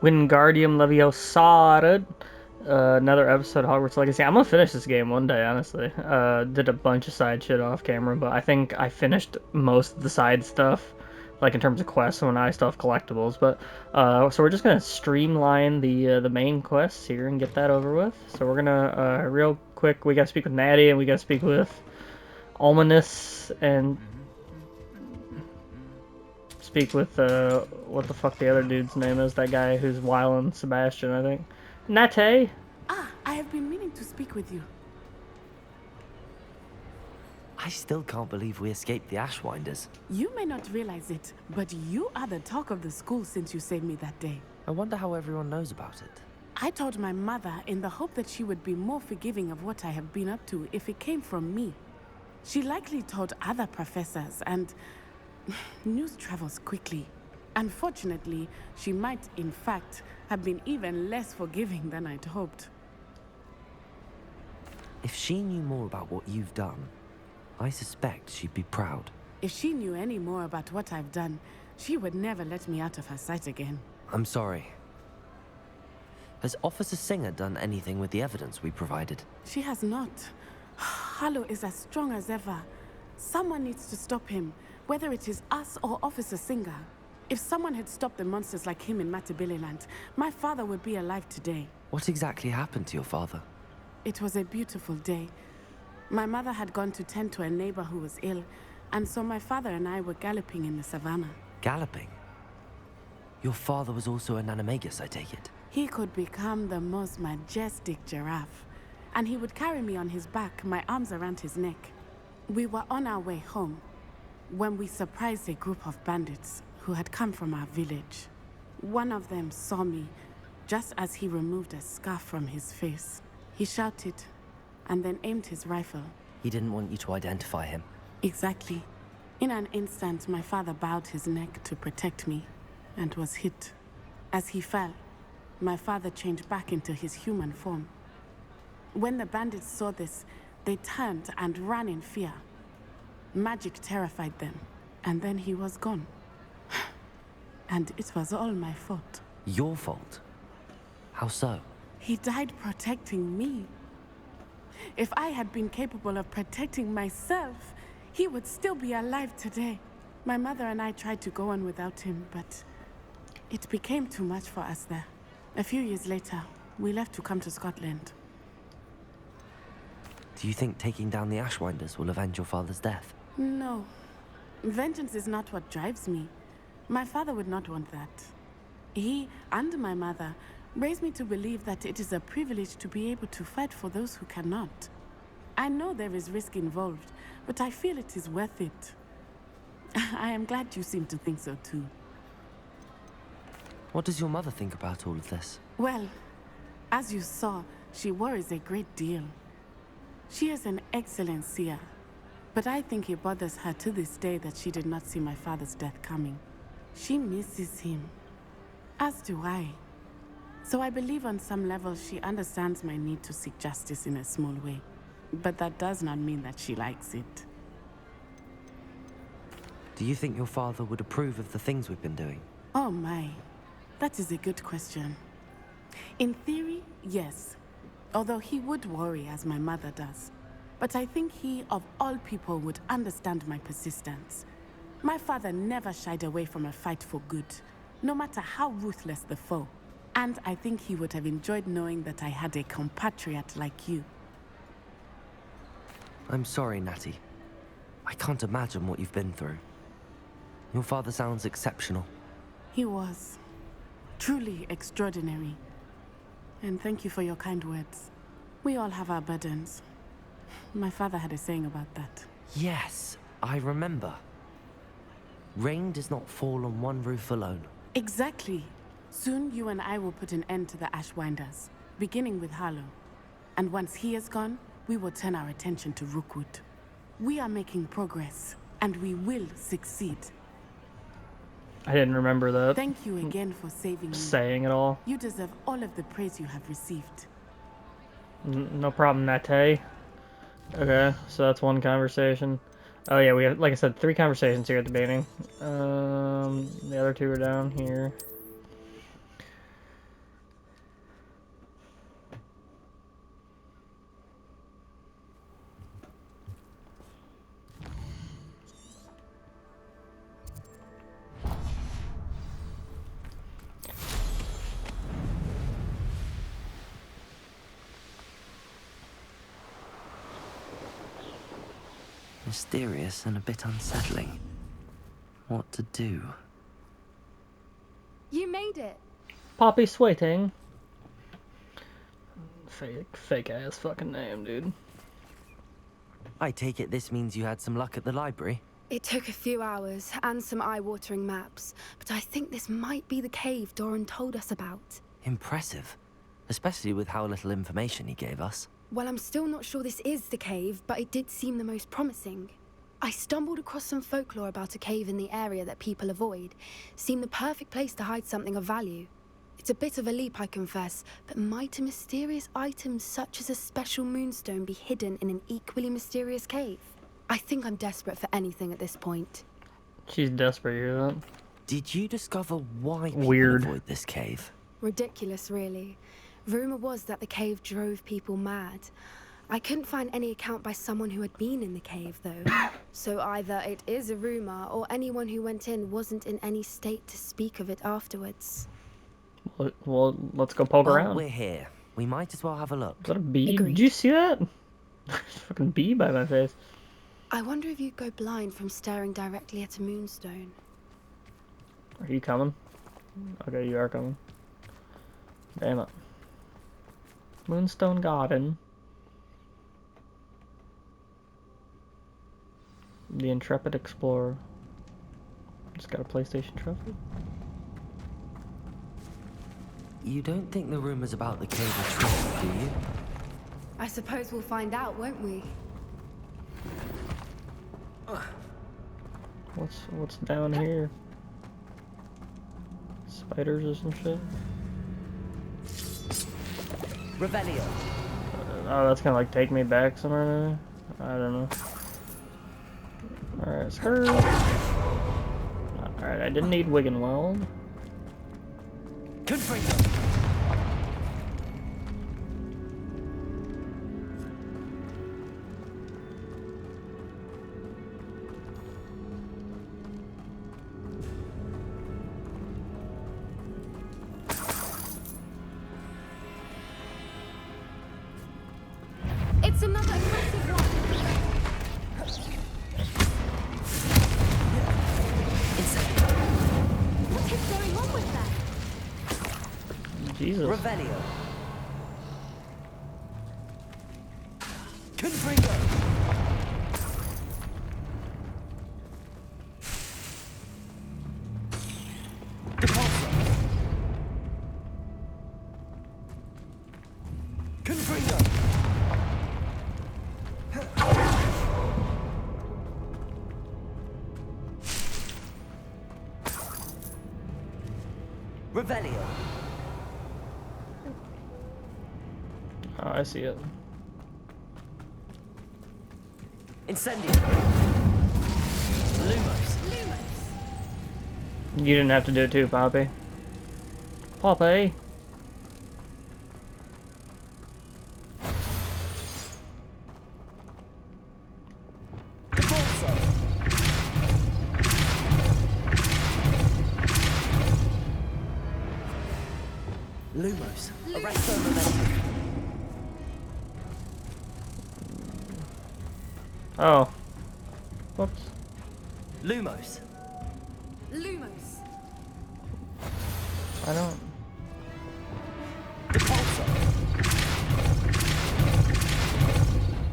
Wingardium Leviosa. Another episode of Hogwarts Legacy. I'm gonna finish this game one day, honestly. Did a bunch of side shit off camera, but I think I finished most of the side stuff, like in terms of quests, when I still have collectibles. But so we're just gonna streamline the main quests here and get that over with. So we're gonna real quick. We gotta speak with Natty and we gotta speak with Ominous and speak with what the fuck the other dude's name is, that guy who's wildin' Sebastian, I think. Nate? Ah, I have been meaning to speak with you. I still can't believe we escaped the Ashwinders. You may not realize it, but you are the talk of the school since you saved me that day. I wonder how everyone knows about it. I told my mother in the hope that she would be more forgiving of what I have been up to if it came from me. She likely told other professors, and news travels quickly. Unfortunately, she might, in fact, have been even less forgiving than I'd hoped. If she knew more about what you've done, I suspect she'd be proud. If she knew any more about what I've done, she would never let me out of her sight again. I'm sorry. Has Officer Singer done anything with the evidence we provided? She has not. Harlow is as strong as ever. Someone needs to stop him, whether it is us or Officer Singer. If someone had stopped the monsters like him in Matabeleland, my father would be alive today. What exactly happened to your father? It was a beautiful day. My mother had gone to tend to a neighbor who was ill, and so my father and I were galloping in the savannah. Galloping? Your father was also an animagus, I take it? He could become the most majestic giraffe, and he would carry me on his back, my arms around his neck. We were on our way home when we surprised a group of bandits who had come from our village. One of them saw me just as he removed a scarf from his face. He shouted and then aimed his rifle. He didn't want you to identify him. Exactly. In an instant, my father bowed his neck to protect me and was hit. As he fell, my father changed back into his human form. When the bandits saw this, they turned and ran in fear. Magic terrified them, and then he was gone. And it was all my fault. Your fault? How so? He died protecting me. If I had been capable of protecting myself, he would still be alive today. My mother and I tried to go on without him, but it became too much for us there. A few years later, we left to come to Scotland. Do you think taking down the Ashwinders will avenge your father's death? No. Vengeance is not what drives me. My father would not want that. He and my mother raised me to believe that it is a privilege to be able to fight for those who cannot. I know there is risk involved, but I feel it is worth it. I am glad you seem to think so too. What does your mother think about all of this? Well, as you saw, she worries a great deal. She is an excellent seer, but I think it bothers her to this day that she did not see my father's death coming. She misses him, as do I. So I believe on some level she understands my need to seek justice in a small way. But that does not mean that she likes it. Do you think your father would approve of the things we've been doing? Oh my, that is a good question. In theory, yes. Although he would worry as my mother does. But I think he, of all people, would understand my persistence. My father never shied away from a fight for good, no matter how ruthless the foe. And I think he would have enjoyed knowing that I had a compatriot like you. I'm sorry, Natty. I can't imagine what you've been through. Your father sounds exceptional. He was. Truly extraordinary. And thank you for your kind words. We all have our burdens. My father had a saying about that. Yes, I remember. Rain does not fall on one roof alone. Exactly. Soon you and I will put an end to the Ashwinders, beginning with Harlow. And once he is gone, we will turn our attention to Rookwood. We are making progress, and we will succeed. I didn't remember that. Thank you again for saving me. Saying it all. You deserve all of the praise you have received. No problem, Nate. Okay, so that's one conversation. Oh yeah, we have, like I said, 3 conversations here at the beginning. The other 2 are down here. Mysterious and a bit unsettling. What to do? You made it. Poppy Sweating. Fake ass fucking name, dude. I take it this means you had some luck at the library? It took a few hours and some eye-watering maps, but I think this might be the cave Doran told us about. Impressive. Especially with how little information he gave us. Well, I'm still not sure this is the cave, but it did seem the most promising. I stumbled across some folklore about a cave in the area that people avoid. Seemed the perfect place to hide something of value. It's a bit of a leap, I confess, but might a mysterious item such as a special moonstone be hidden in an equally mysterious cave? I think I'm desperate for anything at this point. She's desperate, you hear that? Did you discover why people Weird. avoid this cave? Ridiculous, really. Rumor was that the cave drove people mad. I couldn't find any account by someone who had been in the cave, though. So either it is a rumor, or anyone who went in wasn't in any state to speak of it afterwards. Well, let's go poke Well, around. we're here. We might as well have a look. Is that a bee? Agreed. Did you see that? Fucking bee by my face. I wonder if you'd go blind from staring directly at a moonstone. Are you coming? Okay, you are coming. Damn it. Moonstone Garden. The Intrepid Explorer. Just got a PlayStation trophy. You don't think the rumors about the cave are true, do you? I suppose we'll find out, won't we? What's down here? Spiders or some shit? Revelio. Oh, that's gonna like take me back somewhere. I don't know. Alright, skirt. Alright, I didn't need Wiggenweld. Confringo. It's another massive one! What is going on with that? Jesus. Revelio. Confringo. Depulso. Confringo. Revelio. Oh, I see it. Incendio. Lumos. You didn't have to do it too, Poppy. Poppy. Depulso. Lumos. Arresto momentum. Oh. Whoops. Lumos. Lumos. I don't. Depulso.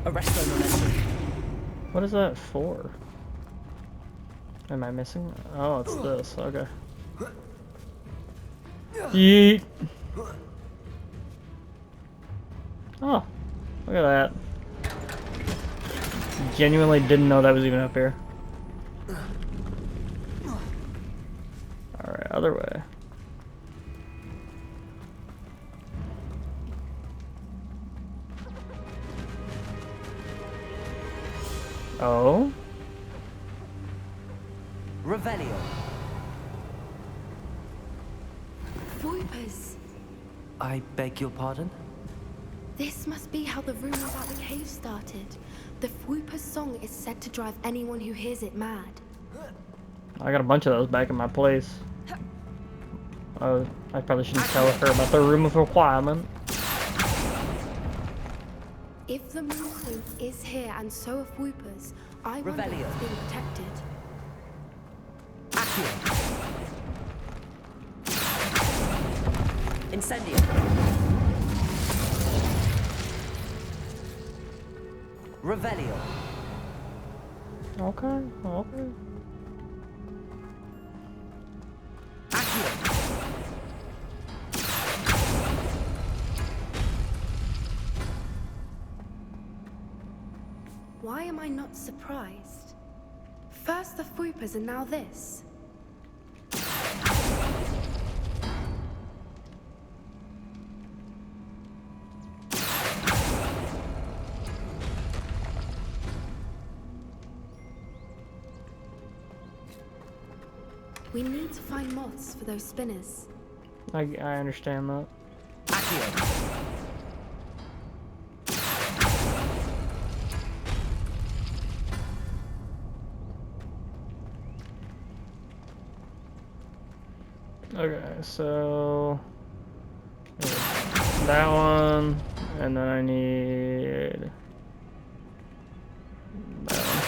Arresto momentum. What is that for? Am I missing? Oh, it's this. Okay. Yeet. Oh, look at that. Genuinely didn't know that was even up here. Alright, other way. Oh? Revelio. Voipers. I beg your pardon? This must be how the rumor about the cave started. The Fwooper's song is said to drive anyone who hears it mad. I got a bunch of those back in my place. Oh, I probably shouldn't tell her about the room of requirement. If the moonstone is here and so are Fwoopers, I wonder if Revelio. it's being protected. Accio. Incendio. Revelio. Okay, okay. Accio. Why am I not surprised? First the Fuipas and now this. We need to find moths for those spinners. I understand that. Accio. Okay, so that one, and then I need that one.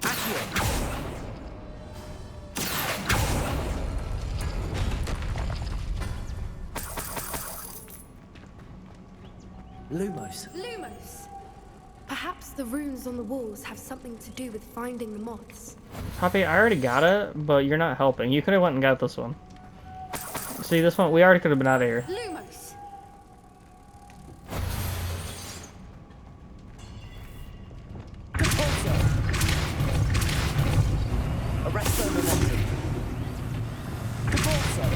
Accio. Lumos. Lumos! Perhaps the runes on the walls have something to do with finding the moths. Poppy, I already got it, but you're not helping. You could have went and got this one. See, this one, we already could have been out of here. Lumos! Repulsor. Arresto momentum. Repulsor.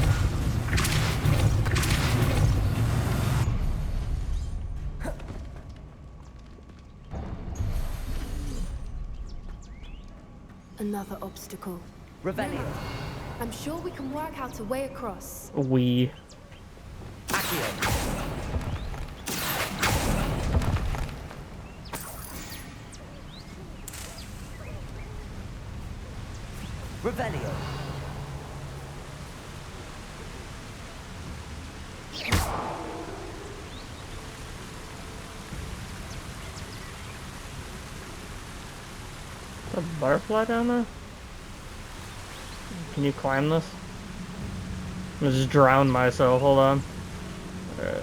Another obstacle. Revelio. I'm sure we can work out a way across. We. Accio. Revelio. A butterfly down there? Can you climb this? I'm gonna just drown myself, hold on. Alright.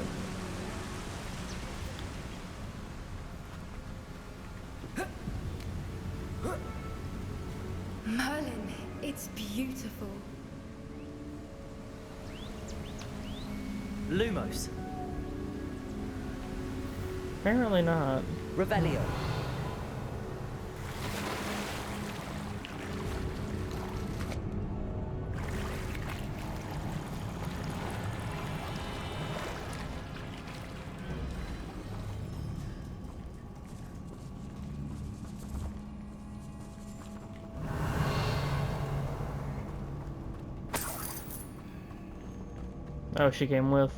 Merlin, it's beautiful. Lumos. Apparently not. Revelio. Oh, she came with.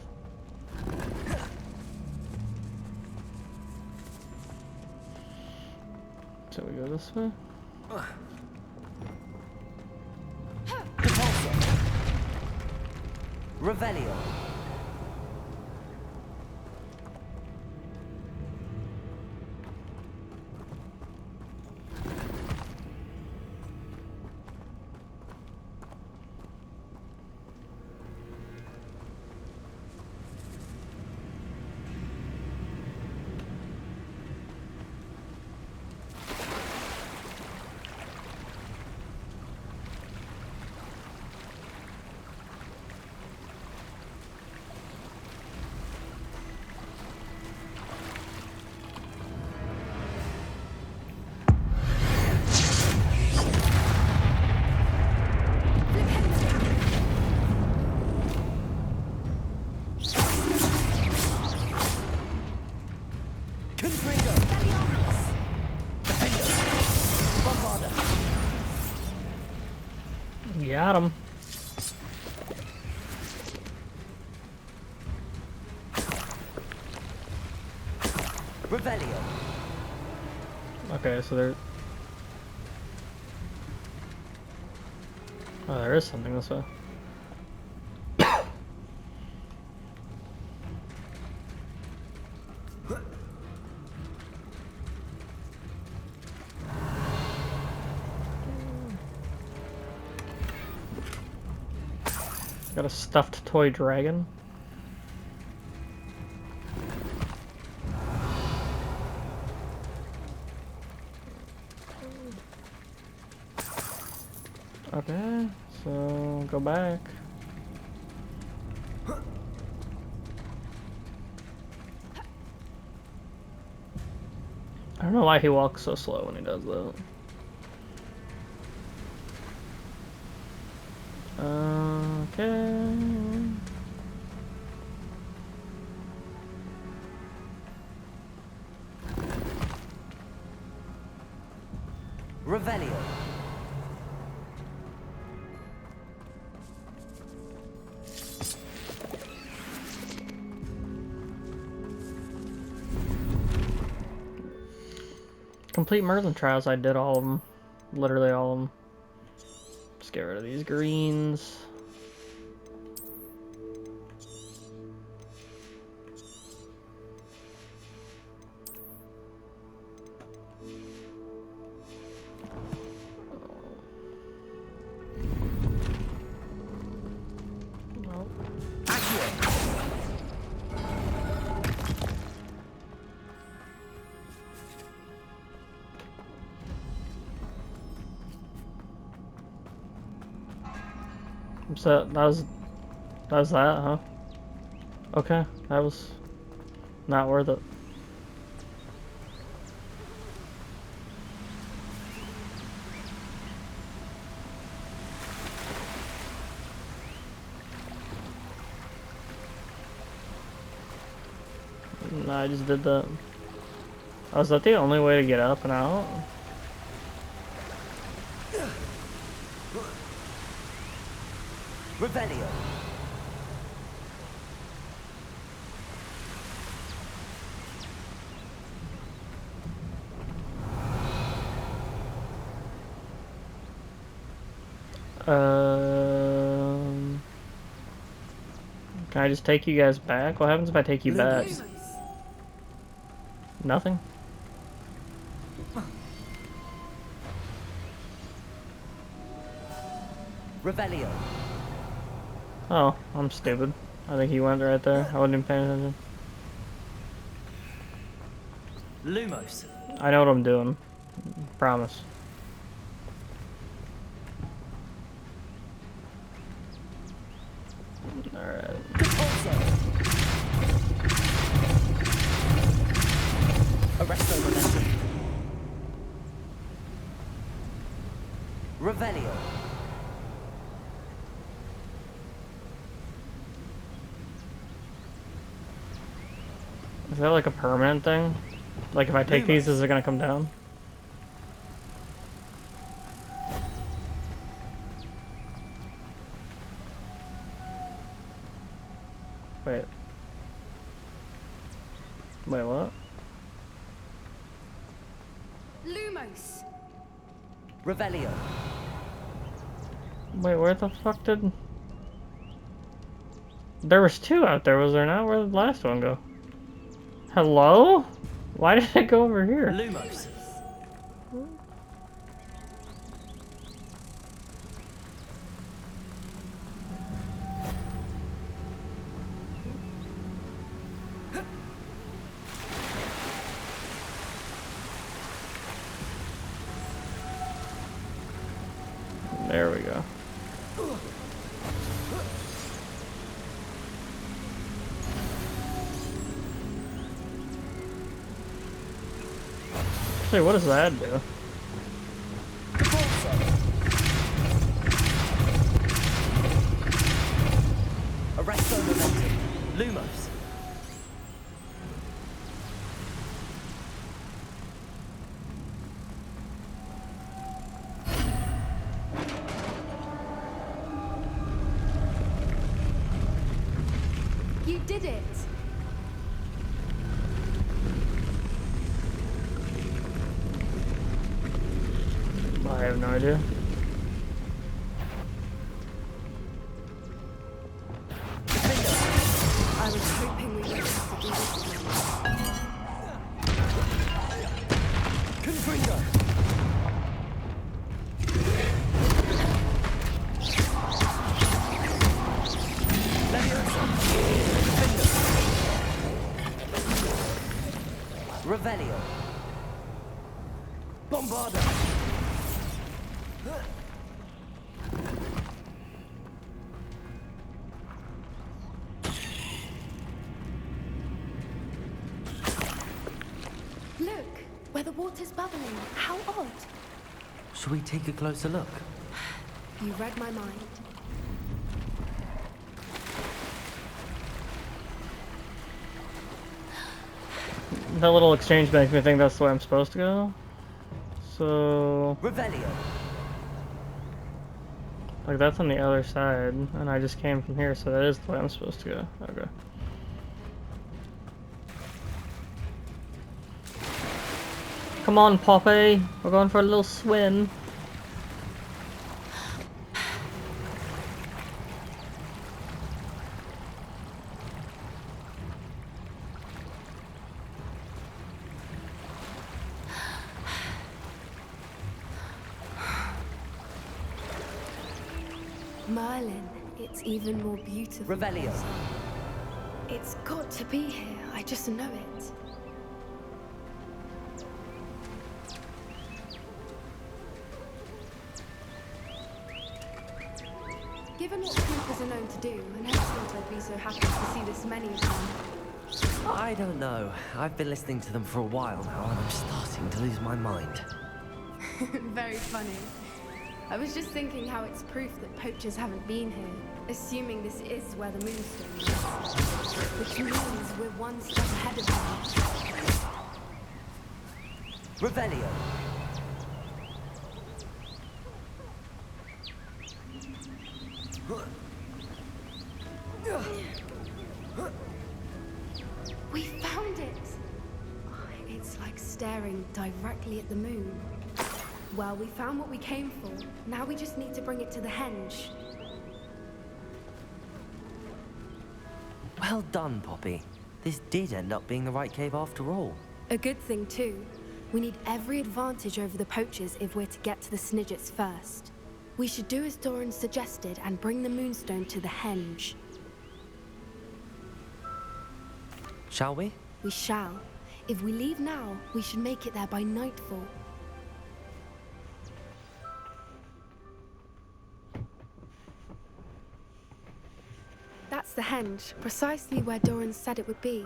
So we go this way? Repulsor. Revelio. Got him. Revelio. Okay, so there. Oh, there is something this way. Got a stuffed toy dragon. Okay, so go back. I don't know why he walks so slow when he does that. Okay. Revelio. Complete Merlin trials, I did all of them. Literally all of them. Just get rid of these greens. So that was that, huh? Okay, that was not worth it. No, I just did that. Oh, is that the only way to get up and out? Revelio. Can I just take you guys back? What happens if I take you back? Nothing? Revelio. Oh, I'm stupid. I think he went right there. I wasn't even paying attention. Lumos. I know what I'm doing. Promise. Alright. Arresto momentum. Revelio. Is that like a permanent thing? Like if I take these, is it gonna come down? Wait. Wait, what? Lumos! Revelio. Wait, where the fuck did... There was two out there, was there not? Where did the last one go? Hello? Why did it go over here? Lumos. There we go. Actually, what does that do? Arresto momentum. Lumos. You did it! I have no idea. I was hoping we would have to do this moment. Confringo. Revelio. Bombarda. Look, where the water's bubbling. How odd. Shall we take a closer look? You read my mind. That little exchange makes me think that's the way I'm supposed to go. So... Revelio. Like, that's on the other side, and I just came from here, so that is the way I'm supposed to go. Okay. Come on, Poppy! We're going for a little swim. Merlin, it's even more beautiful. Revelio. It's got to be here. I just know it. Given what creepers are known to do, I never thought I'd be so happy to see this many of them. I don't know. I've been listening to them for a while now, and I'm starting to lose my mind. Very funny. I was just thinking how it's proof that poachers haven't been here, assuming this is where the moonstone is. Which means we're one step ahead of them. Revelio. We found it! It's like staring directly at the moon. Well, we found what we came for. Now we just need to bring it to the henge. Well done, Poppy. This did end up being the right cave after all. A good thing, too. We need every advantage over the poachers if we're to get to the Snidgets first. We should do as Doran suggested and bring the moonstone to the henge. Shall we? We shall. If we leave now, we should make it there by nightfall. That's the henge, precisely where Doran said it would be.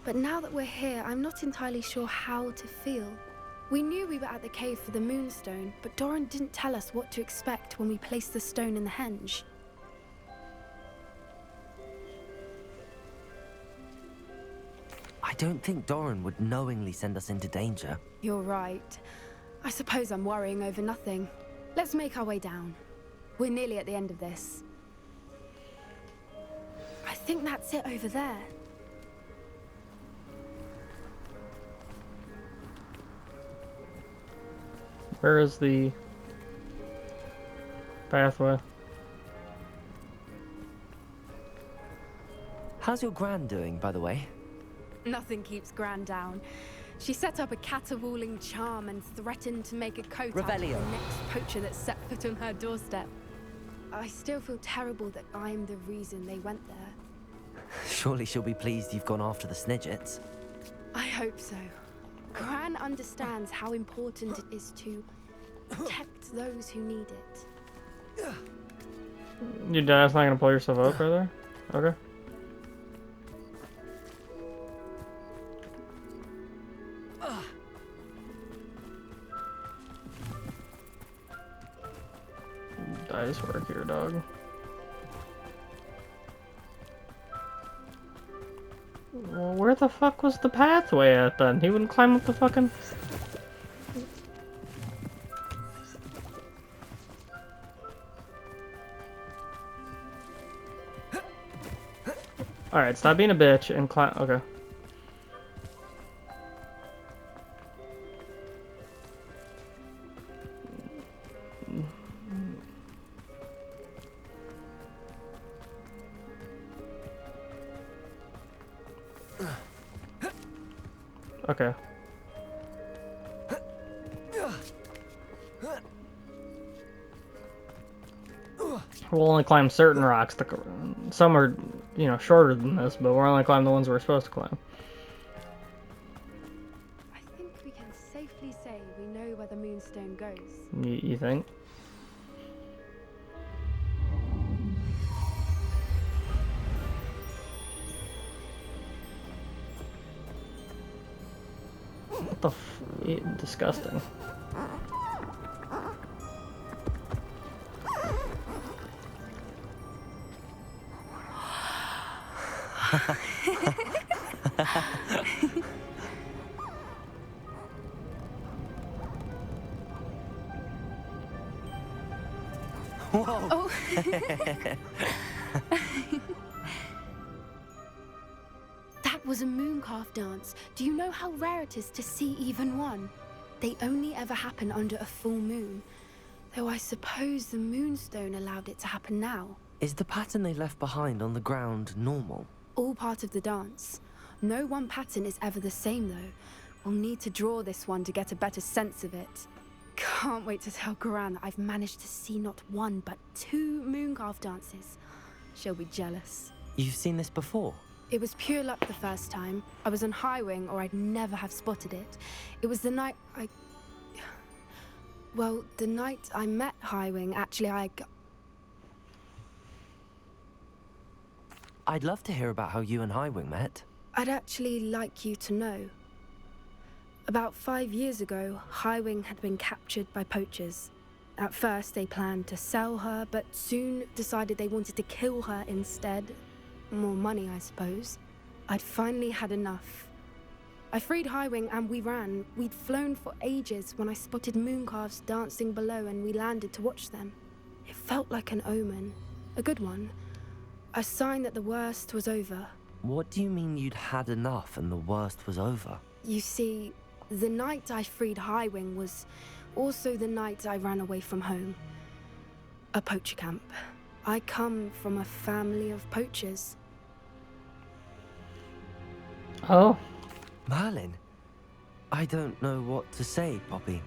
But now that we're here, I'm not entirely sure how to feel. We knew we were at the cave for the moonstone, but Doran didn't tell us what to expect when we placed the stone in the henge. I don't think Doran would knowingly send us into danger. You're right. I suppose I'm worrying over nothing. Let's make our way down. We're nearly at the end of this. I think that's it over there. Where is the pathway? How's your gran doing, by the way? Nothing keeps Gran down. She set up a caterwauling charm and threatened to make a coat out of Revelio. the next poacher that set foot on her doorstep. I still feel terrible that I'm the reason they went there. Surely she'll be pleased you've gone after the Snidgets. I hope so. Gran understands how important it is to protect those who need it. Your dad's not gonna pull yourself up right there? Okay. Dice work here, dog. Well, where the fuck was the pathway at then? He wouldn't climb up the fucking... Alright, stop being a bitch and climb... Okay. Okay. We'll only climb certain rocks. Some are, you know, shorter than this, but we're only climbing the ones we're supposed to climb. know where the moonstone goes. You think? What the disgusting. Whoa! Oh. That was a mooncalf dance. Do you know how rare it is to see even one? They only ever happen under a full moon. Though I suppose the moonstone allowed it to happen now. Is the pattern they left behind on the ground normal? All part of the dance. No one pattern is ever the same though. We'll need to draw this one to get a better sense of it. Can't wait to tell Gran that I've managed to see not one but 2 mooncalf dances. She'll be jealous. You've seen this before? It was pure luck the first time. I was on Highwing or I'd never have spotted it. It was the night Well, the night I met Highwing, actually I'd love to hear about how you and Highwing met. I'd actually like you to know. About 5 years ago, Highwing had been captured by poachers. At first, they planned to sell her, but soon decided they wanted to kill her instead. More money, I suppose. I'd finally had enough. I freed Highwing and we ran. We'd flown for ages when I spotted mooncalves dancing below and we landed to watch them. It felt like an omen. A good one. A sign that the worst was over. What do you mean you'd had enough and the worst was over? You see, the night I freed Highwing was also the night I ran away from home. A poacher camp. I come from a family of poachers. Oh. Merlin? I don't know what to say, Poppy.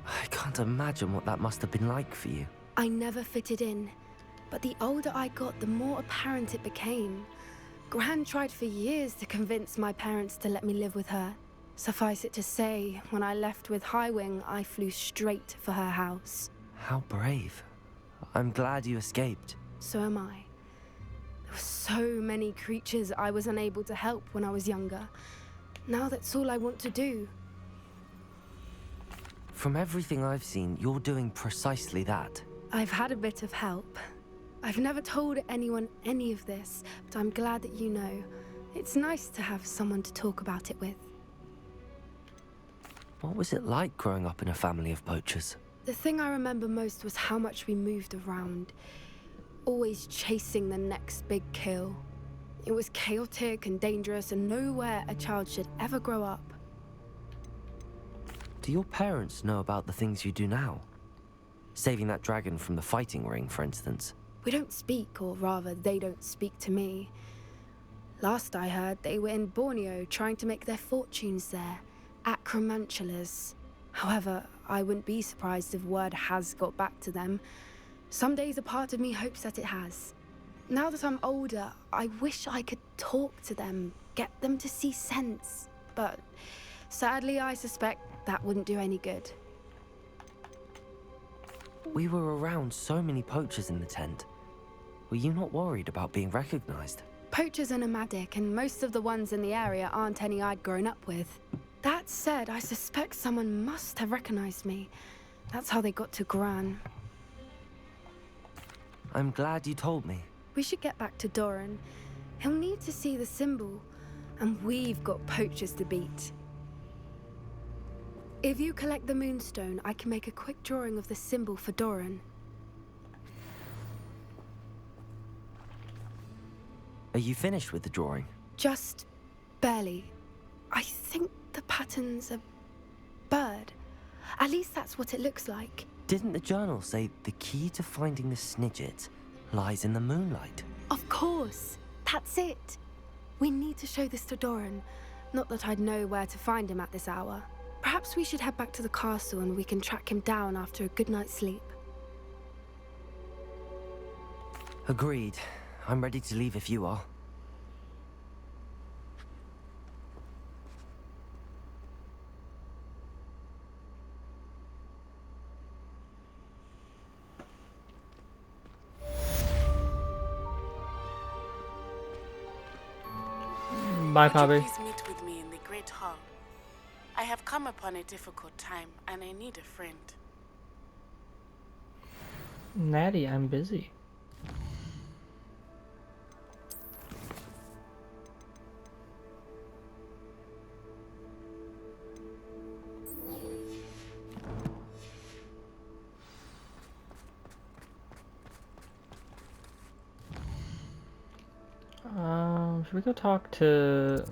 I can't imagine what that must have been like for you. I never fitted in, but the older I got, the more apparent it became. Gran tried for years to convince my parents to let me live with her. Suffice it to say, when I left with Highwing, I flew straight for her house. How brave. I'm glad you escaped. So am I. There were so many creatures I was unable to help when I was younger. Now that's all I want to do. From everything I've seen, you're doing precisely that. I've had a bit of help. I've never told anyone any of this, but I'm glad that you know. It's nice to have someone to talk about it with. What was it like growing up in a family of poachers? The thing I remember most was how much we moved around, always chasing the next big kill. It was chaotic and dangerous and nowhere a child should ever grow up. Do your parents know about the things you do now? Saving that dragon from the fighting ring, for instance. We don't speak, or rather, they don't speak to me. Last I heard, they were in Borneo trying to make their fortunes there, acromantulas. However, I wouldn't be surprised if word has got back to them. Some days a part of me hopes that it has. Now that I'm older, I wish I could talk to them, get them to see sense. But sadly, I suspect that wouldn't do any good. We were around so many poachers in the tent. Were you not worried about being recognized? Poachers are nomadic, and most of the ones in the area aren't any I'd grown up with. That said, I suspect someone must have recognized me. That's how they got to Gran. I'm glad you told me. We should get back to Doran. He'll need to see the symbol, and we've got poachers to beat. If you collect the moonstone, I can make a quick drawing of the symbol for Doran. Are you finished with the drawing? Just barely. I think the pattern's a bird. At least that's what it looks like. Didn't the journal say the key to finding the Snidget lies in the moonlight? Of course. That's it. We need to show this to Doran. Not that I'd know where to find him at this hour. Perhaps we should head back to the castle and we can track him down after a good night's sleep. Agreed. I'm ready to leave if you are. Bye, Would you Poppy. please meet with me in the Great Hall? I have come upon a difficult time, and I need a friend. Natty, I'm busy. Should we go talk to...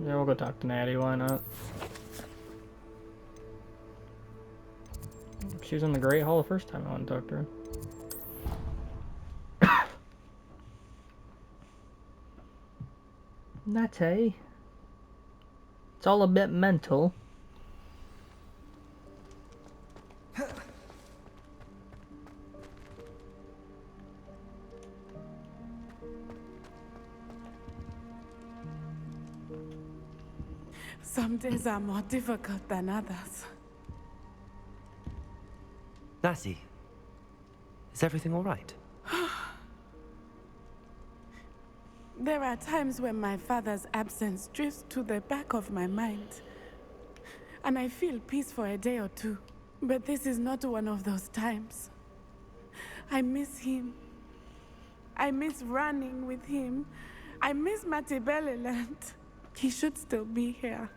Yeah, we'll go talk to Natty, why not? She was in the Great Hall the first time I went and talked to her. Natty. It's all a bit mental. Some days are more difficult than others. Natty, is everything all right? There are times when my father's absence drifts to the back of my mind, and I feel peace for a day or two. But this is not one of those times. I miss him. I miss running with him. I miss Matibeleland. He should still be here.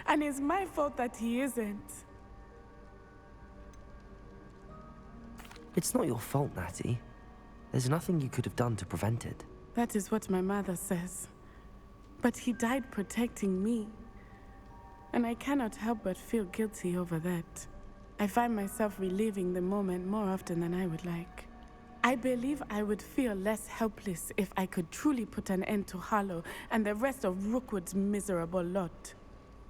And it's my fault that he isn't. It's not your fault, Natty. There's nothing you could have done to prevent it. That is what my mother says. But he died protecting me. And I cannot help but feel guilty over that. I find myself reliving the moment more often than I would like. I believe I would feel less helpless if I could truly put an end to Harlow and the rest of Rookwood's miserable lot.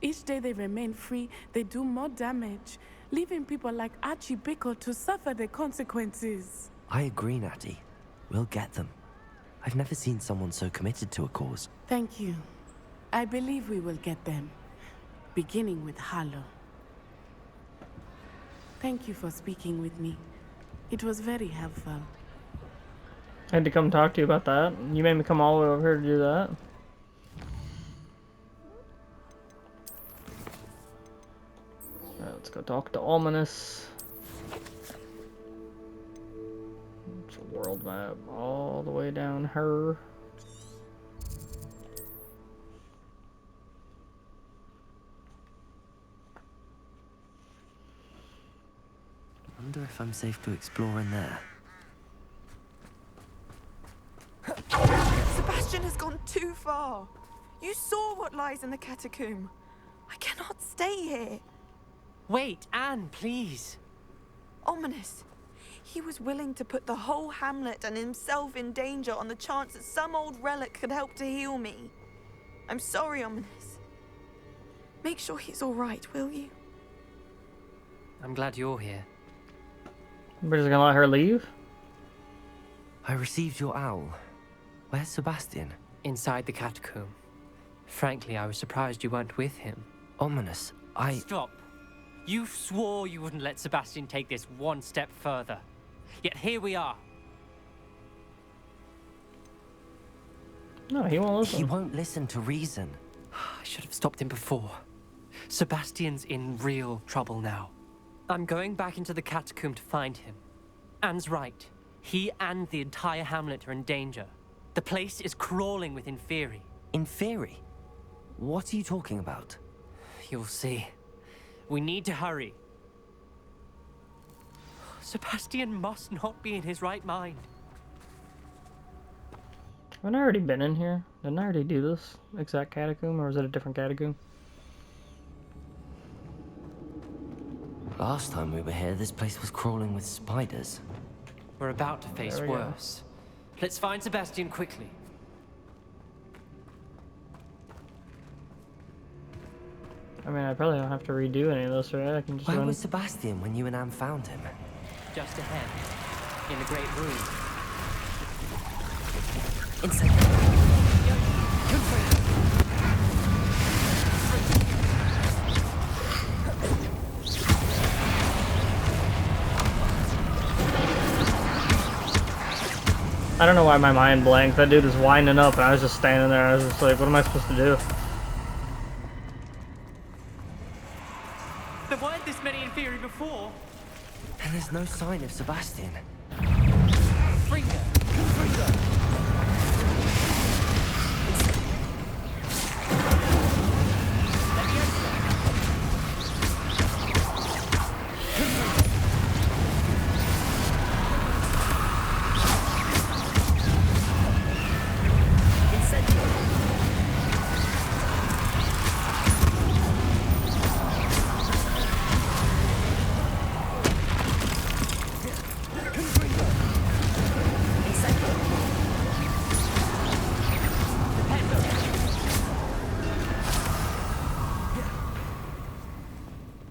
Each day they remain free, they do more damage, leaving people like Archie Bickle to suffer the consequences. I agree, Natty. We'll get them. I've never seen someone so committed to a cause. Thank you. I believe we will get them, beginning with Harlow. Thank you for speaking with me. It was very helpful. I had to come talk to you about that. You made me come all the way over here to do that. Alright, let's go talk to Ominous. It's a world map all the way down her. Wonder if I'm safe to explore in there. Sebastian has gone too far. You saw what lies in the catacomb. I cannot stay here. Wait, Anne, please. Ominous. He was willing to put the whole hamlet and himself in danger on the chance that some old relic could help to heal me. I'm sorry, Ominous. Make sure he's all right, will you? I'm glad you're here. We're just gonna let her leave? I received your owl. Where's Sebastian? Inside the catacomb. Frankly, I was surprised you weren't with him. Ominous, Stop. You swore you wouldn't let Sebastian take this one step further. Yet here we are. No, he won't listen. He won't listen to reason. I should have stopped him before. Sebastian's in real trouble now. I'm going back into the catacomb to find him. Anne's right. He and the entire hamlet are in danger. The place is crawling with Inferi. Inferi? What are you talking about? You'll see. We need to hurry. Sebastian must not be in his right mind. Haven't I already been in here? Didn't I already do this exact catacomb, or is it a different catacomb? Last time we were here, this place was crawling with spiders. We're about to face There we go. worse. Let's find Sebastian quickly. I mean, I probably don't have to redo any of this, right? I can just Where run. was Sebastian when you and Anne found him? Just ahead. In the great room. Inside. I don't know why my mind blanked. That dude was winding up and I was just standing there. I was just like, what am I supposed to do? There weren't this many in theory before. And there's no sign of Sebastian. Fringer.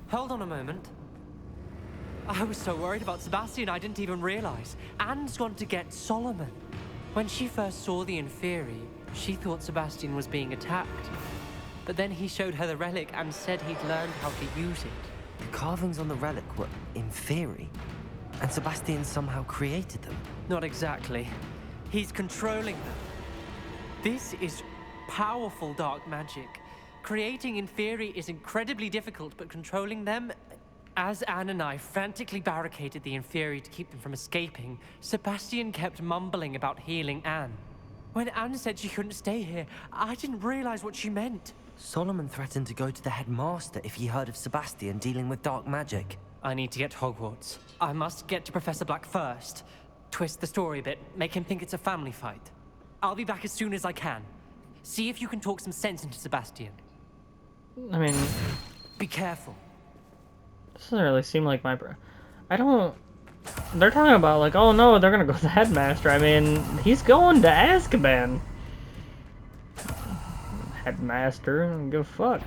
Hold on a moment. I was so worried about Sebastian I didn't even realize. Anne's gone to get Solomon. When she first saw the Inferi, she thought Sebastian was being attacked. But then he showed her the relic and said he'd learned how to use it. The carvings on the relic were Inferi, and Sebastian somehow created them. Not exactly. He's controlling them. This is powerful dark magic. Creating Inferi is incredibly difficult, but controlling them... As Anne and I frantically barricaded the Inferi to keep them from escaping, Sebastian kept mumbling about healing Anne. When Anne said she couldn't stay here, I didn't realize what she meant. Solomon threatened to go to the headmaster if he heard of Sebastian dealing with dark magic. I need to get to Hogwarts. I must get to Professor Black first. Twist the story a bit, make him think it's a family fight. I'll be back as soon as I can. See if you can talk some sense into Sebastian. I mean, Be careful. this doesn't really seem like my... I don't... They're talking about, like, oh no, they're gonna go to the headmaster. I mean, he's going to Azkaban. Headmaster, I don't give a fuck.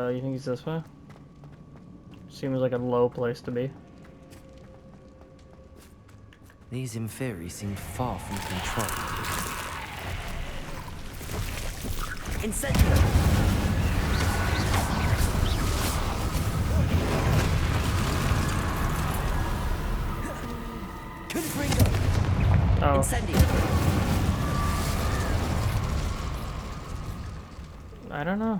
You think he's this way? Seems like a low place to be. These Inferi seem far from control. Incendio! Confringo! Oh. Incendio! I don't know.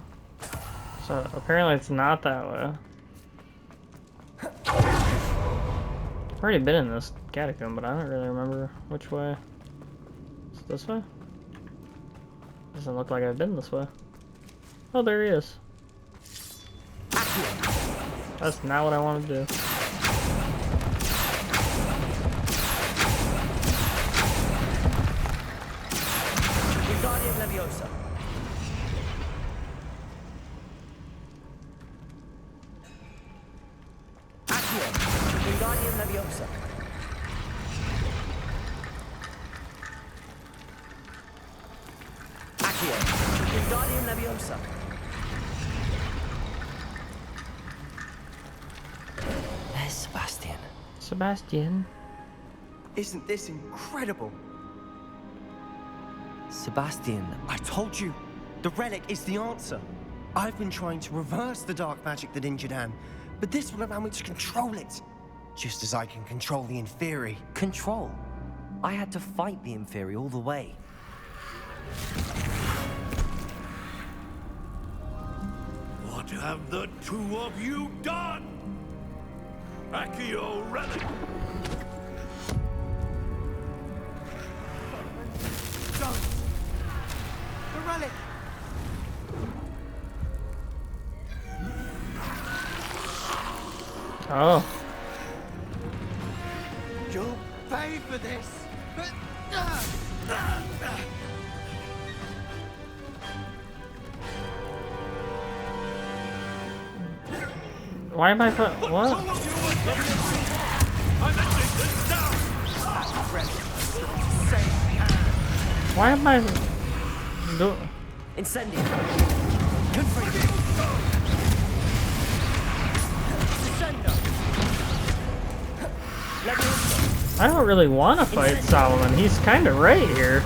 So apparently it's not that way. I've already been in this catacomb, but I don't really remember which way. Is it this way? Doesn't look like I've been this way. Oh, there he is. That's not what I want to do. Wingardium Leviosa. Wingardium Leviosa. Accio. Wingardium Leviosa. There's Sebastian. Sebastian. Isn't this incredible? Sebastian. I told you, the relic is the answer. I've been trying to reverse the dark magic that injured Anne, but this will allow me to control it. Just as I can control the Inferi. Control. I had to fight the Inferi all the way. What have the two of you done? Accio Relic! Don't! The relic! Oh. You'll pay for this! Why am I what? Why am I Incendio. Descendo. Leviosa. I don't really want to fight Solomon. He's kind of right here.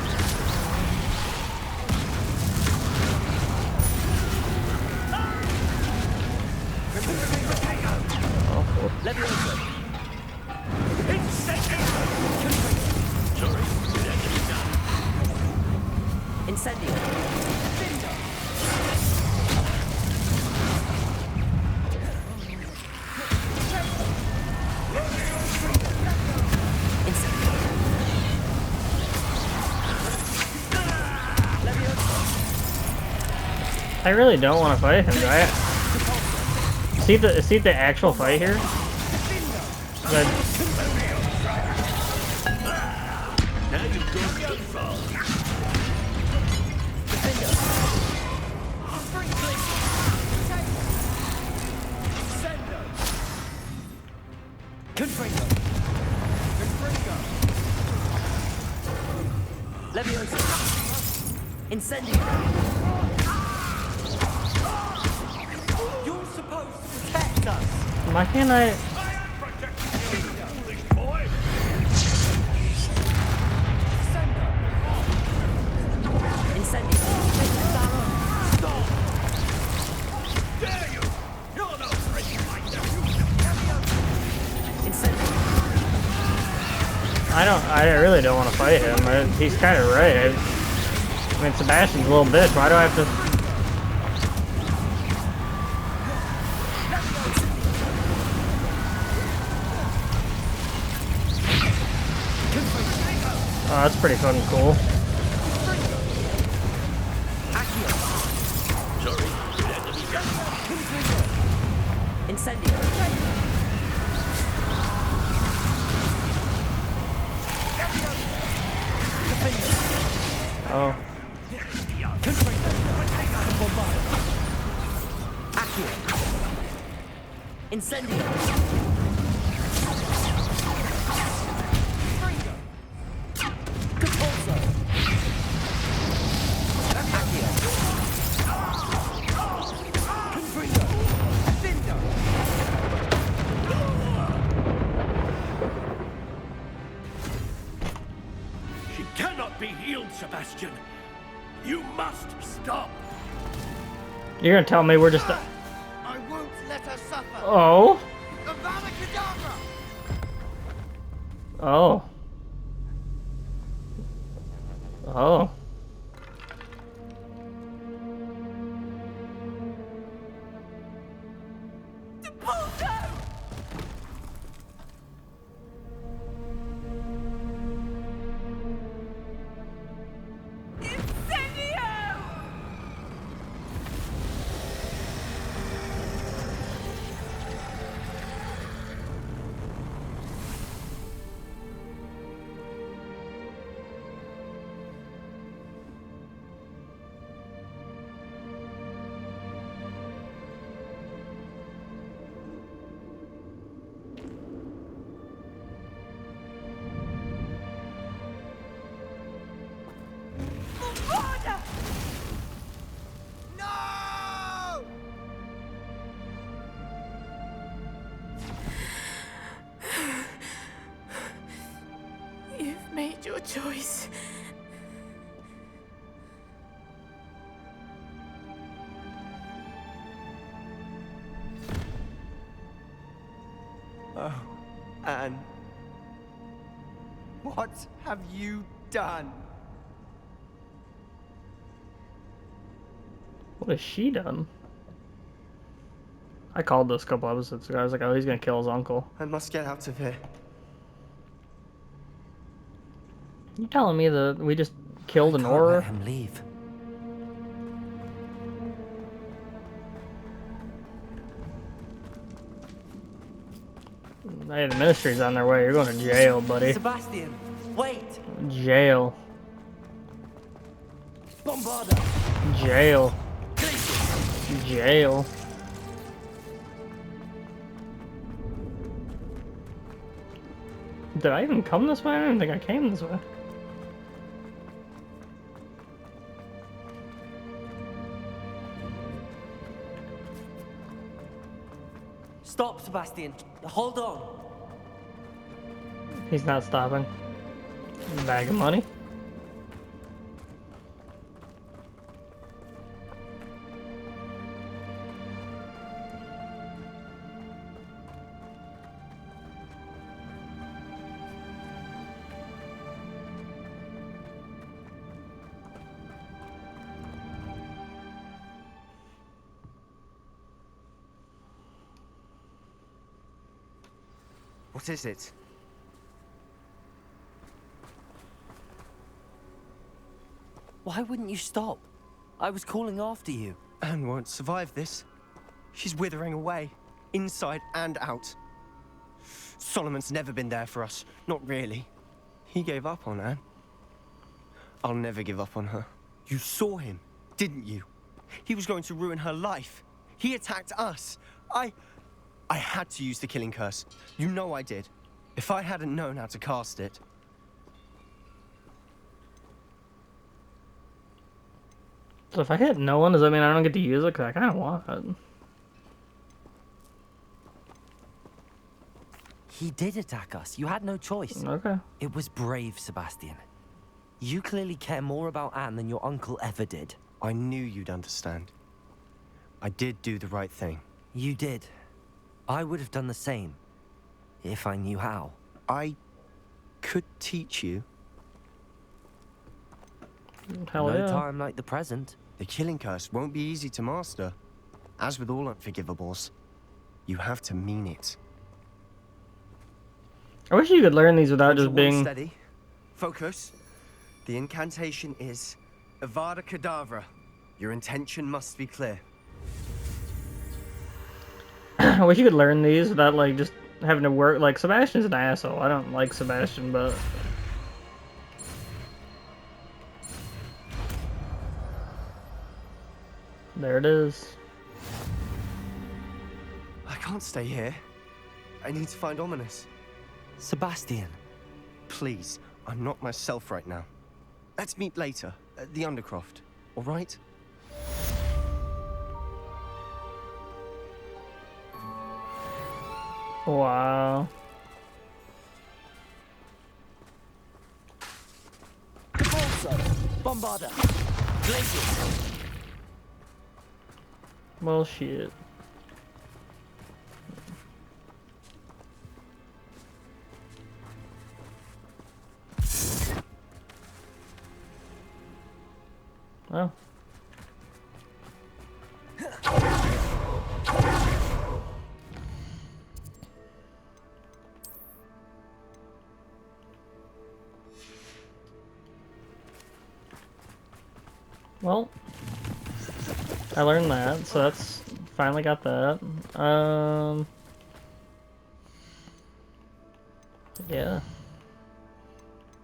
I really don't want to fight him, do I? See the actual fight here? But Incendio! You're supposed to protect us! why can't I? Incendio! Stop! Dare you! You're no friend of mine, Incendio! I really don't want to fight him. He's kind of right. I mean, Sebastian's a little bitch. Why do I have to? Oh, that's pretty fucking cool. Incendio! Oh. Incendio! She cannot be healed, Sebastian. You must stop. You're gonna tell me we're just? I won't let her suffer. Oh. Avada Kedavra! Oh. Oh. No! You've made your choice. Oh, Anne. What have you done? What has she done? I called this a couple episodes ago. I was like, oh, he's gonna kill his uncle. I must get out of here. You telling me that we just killed an Can't aura? let him leave. Hey, the ministry's on their way. You're going to jail, buddy. Sebastian, wait! Jail. Bombarda! Jail. Jail. Did I even come this way? I don't think I came this way. Stop, Sebastian. Hold on. He's not stopping. Bag of money. What is it? Why wouldn't you stop? I was calling after you. Anne won't survive this. She's withering away, inside and out. Solomon's never been there for us. Not really. He gave up on Anne. I'll never give up on her. You saw him, didn't you? He was going to ruin her life. He attacked us. I had to use the killing curse. You know I did. If I hadn't known how to cast it... So if I hit no one, does that mean I don't get to use it? Because I kind of want it. He did attack us. You had no choice. Okay. It was brave, Sebastian. You clearly care more about Anne than your uncle ever did. I knew you'd understand. I did do the right thing. You did. I would have done the same, if I knew how. I could teach you. Hell No yeah. time like the present. The killing curse won't be easy to master. As with all unforgivables, you have to mean it. I wish you could learn these without Conjure just being... steady. Focus. The incantation is Avada Kedavra. Your intention must be clear. I wish you could learn these without, like, just having to work. Like, Sebastian's an asshole. I don't like Sebastian, but... There it is. I can't stay here. I need to find Ominous. Sebastian. Please, I'm not myself right now. Let's meet later at the Undercroft, all right? Wow. Bombarda. Glacius. Well, shit. Well. Well, I learned that, so that's finally got that. Yeah.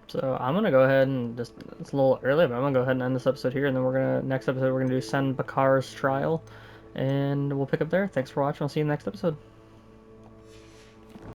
So I'm gonna go ahead and just, it's a little early, but I'm gonna go ahead and end this episode here, and then next episode we're gonna do Sen Bakar's trial, and we'll pick up there. Thanks for watching. I'll see you in the next episode.